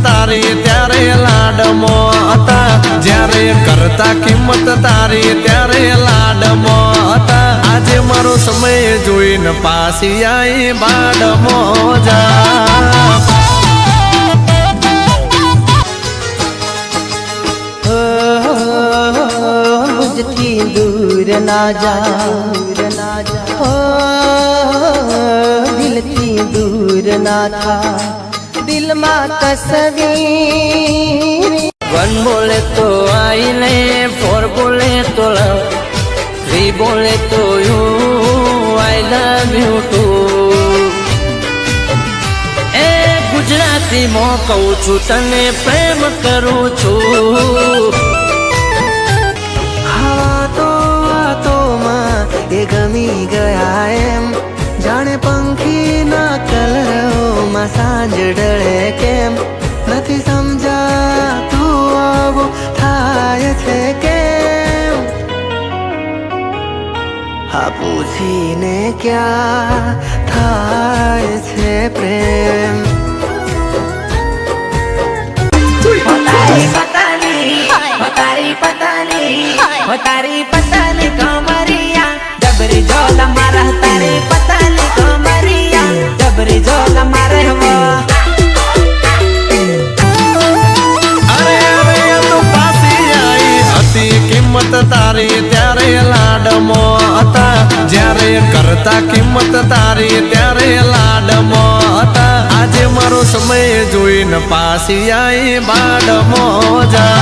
તારી ત્યારે લાડમાં હતા, જ્યારે કરતા કિંમત તારી ત્યારે લાડમાં હતા। આજે મારો સમય જોઈને પાછી આઈ બાડમાં જા। मुझથી दूर ना जा, हो दिलથી दूर ना था, दिलમાં तस्वीर। वन बोले तो आई ले, फोर बोले तो लव, थ्री बोले तो you, I love you too. ए गुजराती में कहूँ छू तने प्रेम करूँ छू। એ ગમી ગયા એમ જાણે પંખીના કલરોમાં સાંજ ઢળે કેમ, નથી સમજાતું આવું થાય છે કેમ। આ પૂછીને ક્યાં થાય છે પ્રેમ। તારી પતાની કમરિયા डबरी झोला मारा, तारी पताली कमरिया डबरी झोला मारे वो। अरे अरे तो पासी आई હતી કિંમત તારી ત્યારે લાડમાં હતા, જ્યારે કરતા કિંમત તારી ત્યારે લાડમાં હતા। આજે મારો સમય જોઈને પાછી આઈ બાડમાં જા।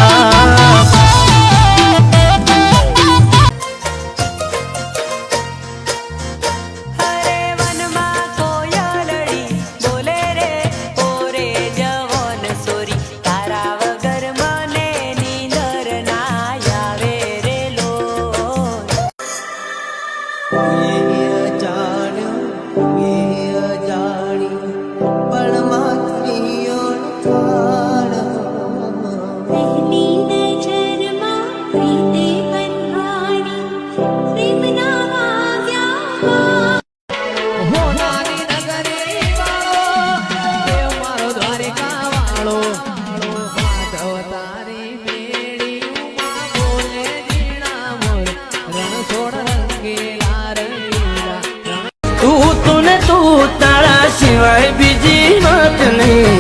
સિવાય બીજી વાત નહીં,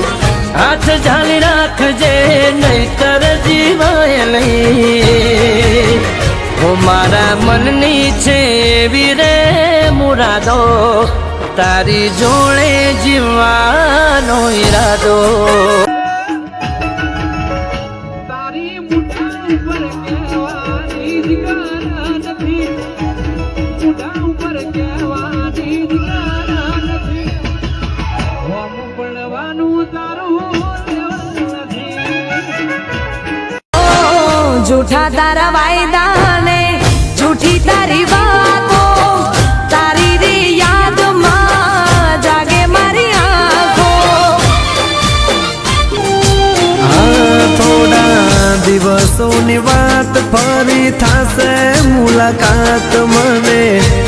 હાથ ઝાલી રાખજે નહીતર જીવાય નહીં। હું મારા મનની છે એવી રે મુરાદો, તારી જોડે જીવવાનો ઈરાદો। તારી મુઠ્ઠા ઉપર કહેવાની જીગારા નથી, મુઠ્ઠા ઉપર કહેવાની જીગારા નથી। झूठा तारा वायदा ने झूठी तारी बातो, तारी री याद मां जागे मारी आंखो। થોડા દિવસોની વાત ફરી થાશે મુલાકાત, મને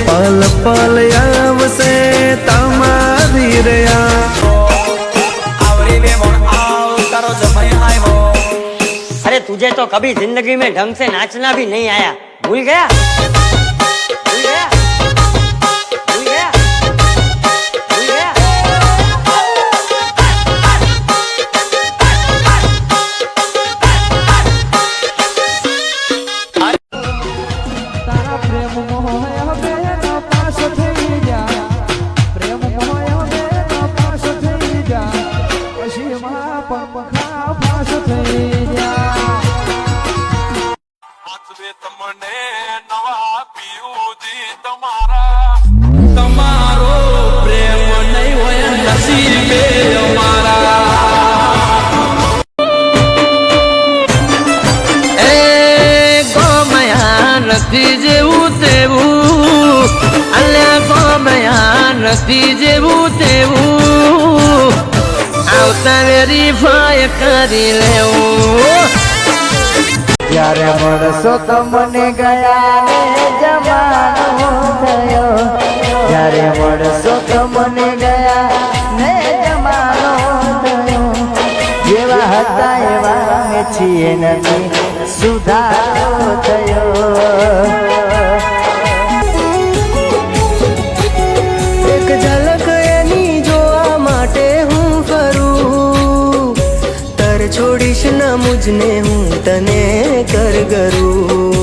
પલ પલ આવશે તમારી રહ્યા। अरे तुझे तो कभी जिंदगी में ढंग से नाचना भी नहीं आया, भूल गया? भूल गया? भूल गया? भूल गया? तारा प्रेम मोह हवे ना पास થઈ ગયા, પ્રેમ મોહ હવે ના પાસ થઈ ગયા, પછી માં પંખા પાસ થઈ ગયા। તમને નવા પીયુજી તમારો પ્રેમ નહીં હોય નસીબે અમારા। એ ગોમયા નથી જેવું તેવું, અલ્યા ગોમયા નથી જેવું તેવું, આવતા વેરીફાય કરી લેવું। જ્યારે મળશો તો મને ગયા ને જમાનો થયો, જ્યારે મળશો તો મને ગયા ને જમાનો થયો। જેવા હતા એવા છીએ નથી સુધારો થયો એક ઝલક એની જોવા માટે હું ફરું તર છોડીશ ન મુજને હું તને કર કરું